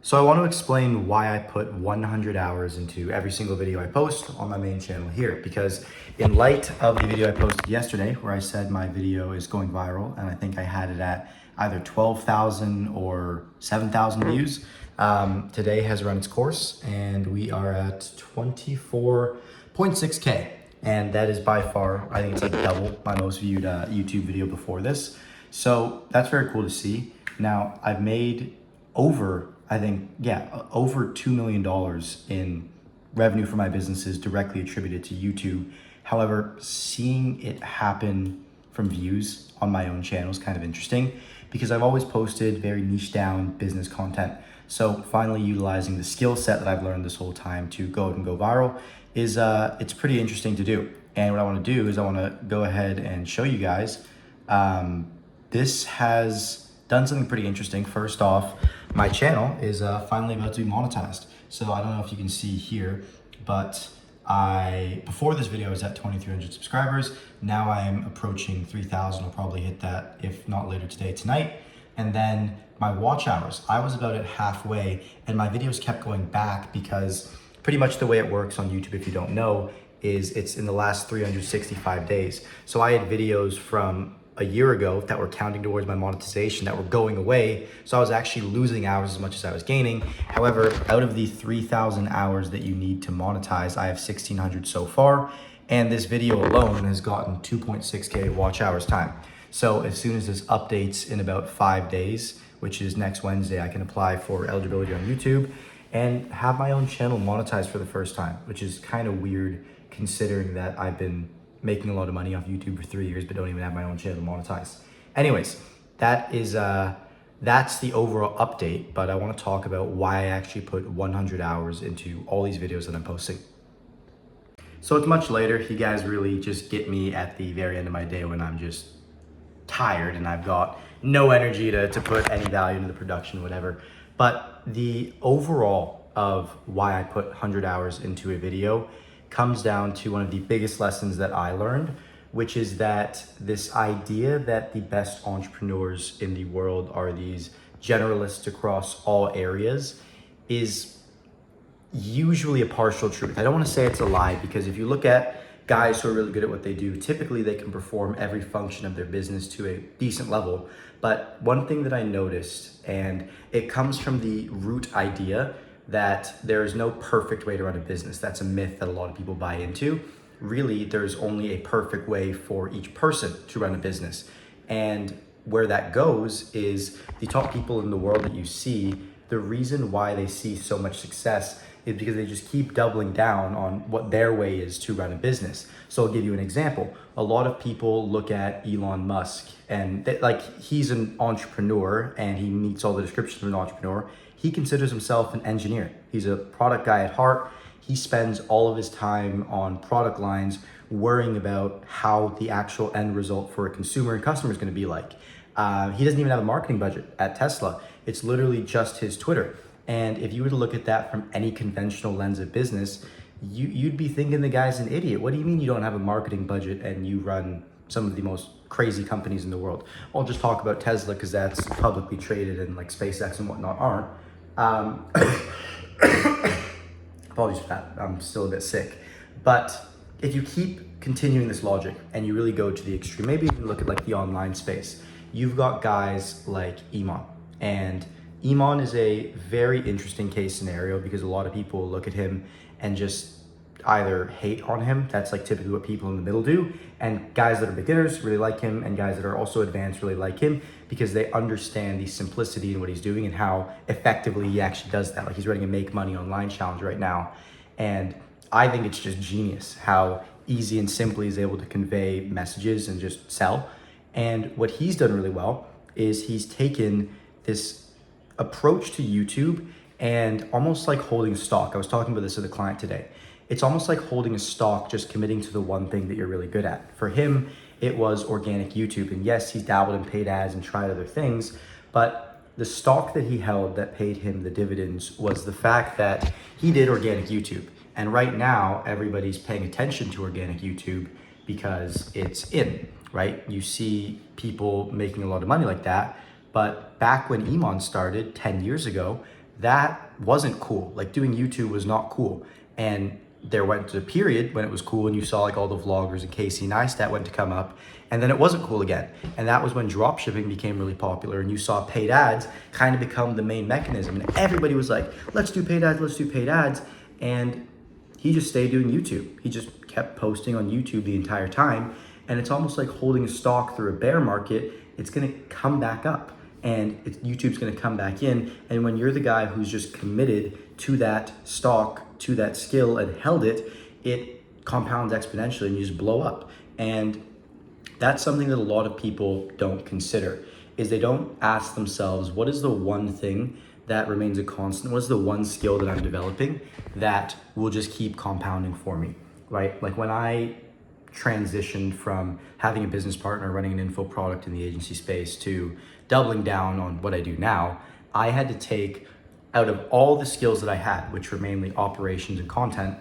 So I want to explain why I put 100 hours into every single video I post on my main channel here, because in light of the video I posted yesterday where I said my video is going viral and I think I had it at either 12,000 or 7,000 views, today has run its course and we are at 24.6K. And that is by far, I think it's like double my most viewed YouTube video before this. So that's very cool to see. Now I've made over $2 million in revenue for my businesses directly attributed to YouTube. However, seeing it happen from views on my own channel is kind of interesting because I've always posted very niche down business content. So finally utilizing the skill set that I've learned this whole time to go out and go viral is it's pretty interesting to do. And what I want to do is I want to go ahead and show you guys this has done something pretty interesting. First off, my channel is finally about to be monetized. So I don't know if you can see here, but before this video I was at 2,300 subscribers. Now I'm approaching 3,000. I'll probably hit that if not later today, tonight. And then my watch hours, I was about at halfway and my videos kept going back because pretty much the way it works on YouTube, if you don't know, is it's in the last 365 days. So I had videos from a year ago that were counting towards my monetization that were going away. So I was actually losing hours as much as I was gaining. However, out of the 3,000 hours that you need to monetize, I have 1,600 so far. And this video alone has gotten 2.6K watch hours time. So as soon as this updates in about 5 days, which is next Wednesday, I can apply for eligibility on YouTube and have my own channel monetized for the first time, which is kind of weird considering that I've been making a lot of money off YouTube for 3 years, but don't even have my own channel monetized. Anyways, that's the overall update, but I want to talk about why I actually put 100 hours into all these videos that I'm posting. So it's much later. You guys really just get me at the very end of my day when I'm just tired and I've got no energy to put any value into the production, whatever. But the overall of why I put 100 hours into a video comes down to one of the biggest lessons that I learned, which is that this idea that the best entrepreneurs in the world are these generalists across all areas is usually a partial truth. I don't want to say it's a lie because if you look at guys who are really good at what they do, typically they can perform every function of their business to a decent level. But one thing that I noticed, and it comes from the root idea that there is no perfect way to run a business. That's a myth that a lot of people buy into. Really, there's only a perfect way for each person to run a business. And where that goes is the top people in the world that you see, the reason why they see so much success is because they just keep doubling down on what their way is to run a business. So I'll give you an example. A lot of people look at Elon Musk and he's an entrepreneur and he meets all the descriptions of an entrepreneur. He considers himself an engineer. He's a product guy at heart. He spends all of his time on product lines worrying about how the actual end result for a consumer and customer is going to be like. He doesn't even have a marketing budget at Tesla. It's literally just his Twitter. And if you were to look at that from any conventional lens of business, you'd be thinking the guy's an idiot. What do you mean you don't have a marketing budget and you run some of the most crazy companies in the world? I'll just talk about Tesla because that's publicly traded and like SpaceX and whatnot aren't. Apologies for that, I'm still a bit sick. But if you keep continuing this logic and you really go to the extreme, maybe you can look at like the online space. You've got guys like Iman, and Iman is a very interesting case scenario because a lot of people look at him and just either hate on him. That's like typically what people in the middle do. And guys that are beginners really like him, and guys that are also advanced really like him because they understand the simplicity in what he's doing and how effectively he actually does that. Like he's running a make money online challenge right now. And I think it's just genius how easy and simply he's able to convey messages and just sell. And what he's done really well is he's taken this approach to YouTube and almost like holding stock. I was talking about this with a client today. It's almost like holding a stock, just committing to the one thing that you're really good at. For him, it was organic YouTube. And yes, he's dabbled in paid ads and tried other things, but the stock that he held that paid him the dividends was the fact that he did organic YouTube. And right now, everybody's paying attention to organic YouTube because it's in, right? You see people making a lot of money like that. But back when Iman started 10 years ago, that wasn't cool. Like doing YouTube was not cool. And there went a period when it was cool and you saw like all the vloggers and Casey Neistat went to come up, and then it wasn't cool again. And that was when dropshipping became really popular and you saw paid ads kind of become the main mechanism. And everybody was like, let's do paid ads, let's do paid ads. And he just stayed doing YouTube. He just kept posting on YouTube the entire time. And it's almost like holding a stock through a bear market. It's gonna come back up and YouTube's gonna come back in. And when you're the guy who's just committed to that stock, to that skill and held it, it compounds exponentially and you just blow up. And that's something that a lot of people don't consider, is they don't ask themselves, what is the one thing that remains a constant? What's the one skill that I'm developing that will just keep compounding for me, right? Like when I transitioned from having a business partner running an info product in the agency space to doubling down on what I do now, I had to take out of all the skills that I had, which were mainly operations and content,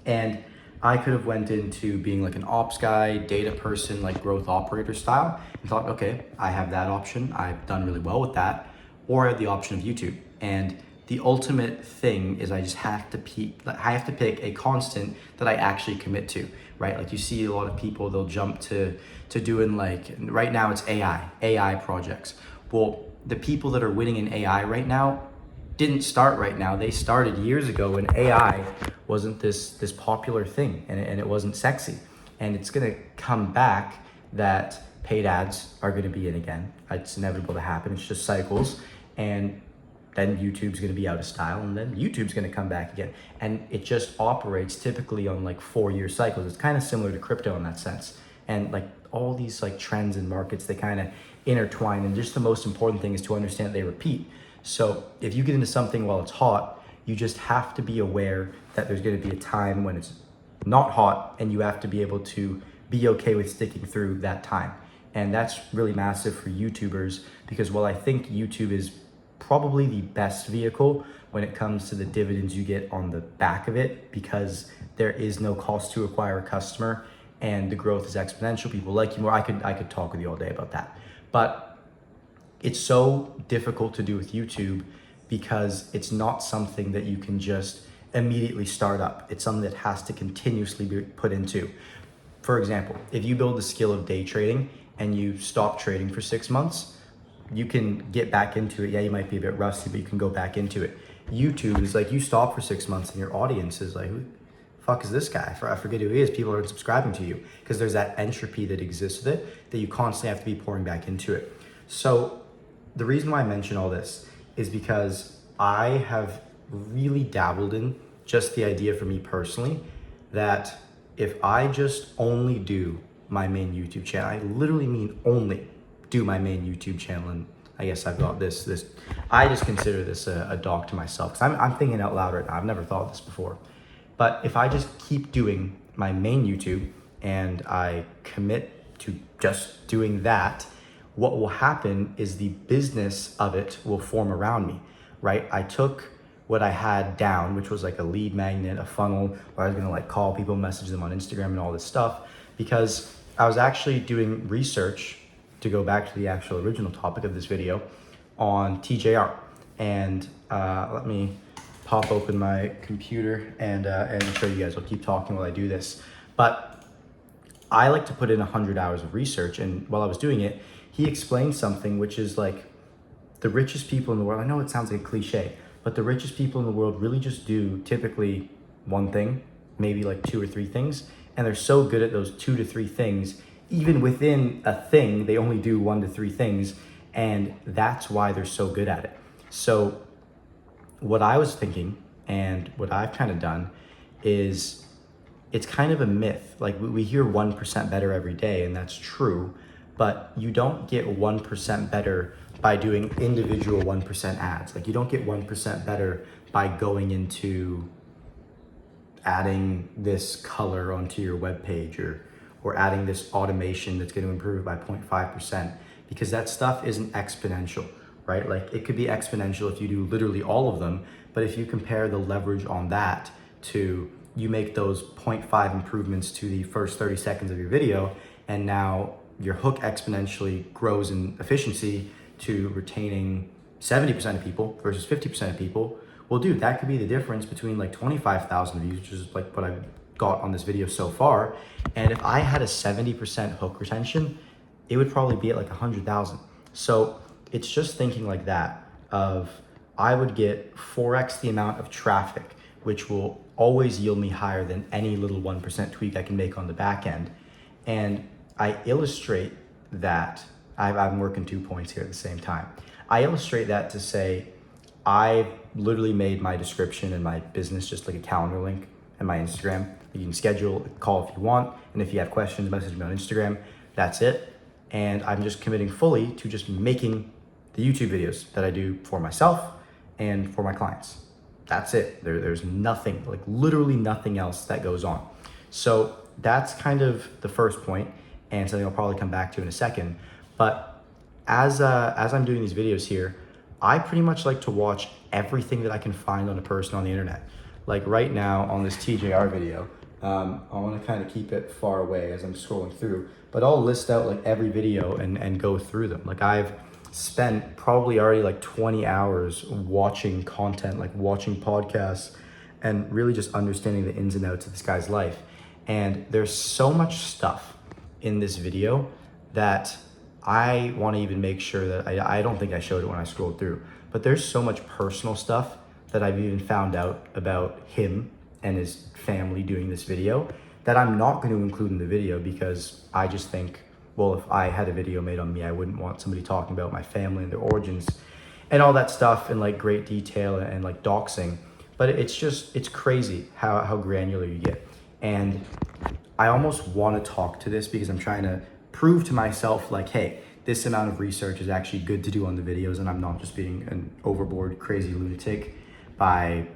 and I could have went into being like an ops guy, data person, like growth operator style, and thought, okay, I have that option. I've done really well with that. Or I have the option of YouTube. And the ultimate thing is I just have to pick a constant that I actually commit to, right? Like you see a lot of people, they'll jump to doing like, right now it's AI projects. Well, the people that are winning in AI right now didn't start right now. They started years ago when AI wasn't this popular thing and it wasn't sexy. And it's gonna come back that paid ads are gonna be in again. It's inevitable to happen. It's just cycles. And then YouTube's gonna be out of style and then YouTube's gonna come back again. And it just operates typically on like 4-year cycles. It's kind of similar to crypto in that sense. And like all these like trends and markets, they kind of intertwine. And just the most important thing is to understand that they repeat. So if you get into something while it's hot, you just have to be aware that there's gonna be a time when it's not hot and you have to be able to be okay with sticking through that time. And that's really massive for YouTubers because while I think YouTube is probably the best vehicle when it comes to the dividends you get on the back of it, because there is no cost to acquire a customer and the growth is exponential. People like you more. I could talk with you all day about that. But it's so difficult to do with YouTube because it's not something that you can just immediately start up. It's something that has to continuously be put into. For example, if you build the skill of day trading and you stop trading for 6 months, you can get back into it. Yeah, you might be a bit rusty, but you can go back into it. YouTube is like you stop for 6 months and your audience is like, who the fuck is this guy? I forget who he is. People aren't subscribing to you because there's that entropy that exists with it that you constantly have to be pouring back into it. So the reason why I mention all this is because I have really dabbled in just the idea for me personally that if I just only do my main YouTube channel, I literally mean only do my main YouTube channel, and I guess I've got this I just consider this a dog to myself because I'm thinking out loud right now. I've never thought of this before. But if I just keep doing my main YouTube and I commit to just doing that, what will happen is the business of it will form around me, right? I took what I had down, which was like a lead magnet, a funnel, where I was gonna like call people, message them on Instagram and all this stuff, because I was actually doing research, to go back to the actual original topic of this video, on TJR. And let me pop open my computer and show you guys. I'll keep talking while I do this. But I like to put in 100 hours of research, and while I was doing it, he explained something which is like the richest people in the world, I know it sounds like a cliche, but the richest people in the world really just do typically one thing, maybe like 2 or 3 things. And they're so good at those 2 to 3 things, even within a thing, they only do 1 to 3 things. And that's why they're so good at it. So what I was thinking and what I've kind of done is it's kind of a myth. Like we hear 1% better every day, and that's true. But you don't get 1% better by doing individual 1% ads. Like you don't get 1% better by going into adding this color onto your webpage or adding this automation that's going to improve it by 0.5%, because that stuff isn't exponential, right? Like it could be exponential if you do literally all of them, but if you compare the leverage on that to you make those 0.5 improvements to the first 30 seconds of your video, and now your hook exponentially grows in efficiency to retaining 70% of people versus 50% of people, well, dude, that could be the difference between like 25,000 views, which is like what I've got on this video so far. And if I had a 70% hook retention, it would probably be at like 100,000. So it's just thinking like that of I would get 4x the amount of traffic, which will always yield me higher than any little 1% tweak I can make on the back end. And I illustrate that, I'm working 2 points here at the same time. I illustrate that to say, I literally made my description and my business just like a calendar link and my Instagram. You can schedule a call if you want. And if you have questions, message me on Instagram. That's it. And I'm just committing fully to just making the YouTube videos that I do for myself and for my clients. That's it. There's nothing, like literally nothing else that goes on. So that's kind of the first point, and something I'll probably come back to in a second. But as I'm doing these videos here, I pretty much like to watch everything that I can find on a person on the internet. Like right now on this TJR video, I want to kind of keep it far away as I'm scrolling through, but I'll list out like every video and go through them. Like I've spent probably already like 20 hours watching content, like watching podcasts and really just understanding the ins and outs of this guy's life. And there's so much stuff in this video that I want to even make sure that I don't think I showed it when I scrolled through, but there's so much personal stuff that I've even found out about him and his family doing this video that I'm not going to include in the video, because I just think, well, if I had a video made on me, I wouldn't want somebody talking about my family and their origins and all that stuff in like great detail and like doxing. But it's crazy how granular you get. And I almost want to talk to this because I'm trying to prove to myself like, hey, this amount of research is actually good to do on the videos, and I'm not just being an overboard crazy lunatic by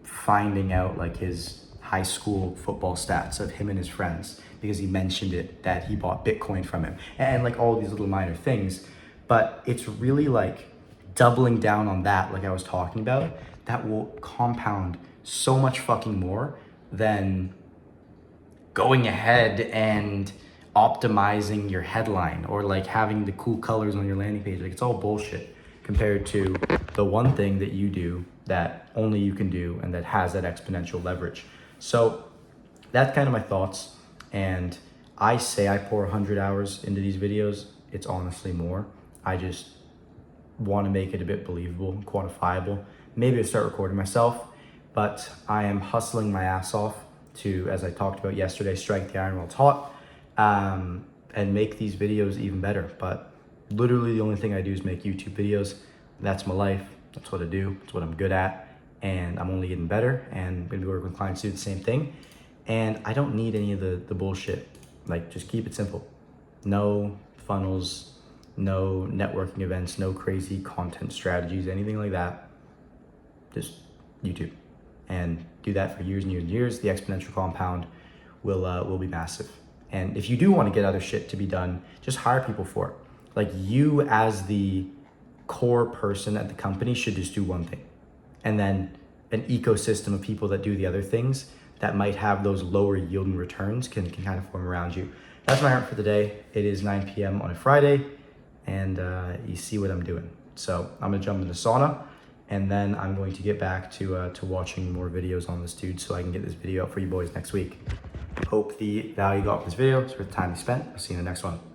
finding out like his high school football stats of him and his friends because he mentioned it that he bought Bitcoin from him and like all these little minor things. But it's really like doubling down on that, like I was talking about, that will compound so much fucking more than going ahead and optimizing your headline or like having the cool colors on your landing page. Like it's all bullshit compared to the one thing that you do that only you can do and that has that exponential leverage. So that's kind of my thoughts. And I say I pour 100 hours into these videos. It's honestly more. I just want to make it a bit believable, quantifiable. Maybe I start recording myself, but I am hustling my ass off to, as I talked about yesterday, strike the iron while it's hot, and make these videos even better. But literally the only thing I do is make YouTube videos. That's my life. That's what I do. It's what I'm good at. And I'm only getting better, and I'm gonna be working with clients to do the same thing. And I don't need any of the bullshit. Like, just keep it simple. No funnels, no networking events, no crazy content strategies, anything like that. Just YouTube. And do that for years and years and years. The exponential compound will be massive. And if you do want to get other shit to be done, just hire people for it. Like, you as the core person at the company should just do one thing. And then an ecosystem of people that do the other things that might have those lower yielding returns can kind of form around you. That's my rant for the day. It is 9 p.m. on a Friday, and you see what I'm doing. So I'm gonna jump in the sauna, and then I'm going to get back to watching more videos on this dude so I can get this video out for you boys next week. Hope the value you got from this video is worth the time you spent. I'll see you in the next one.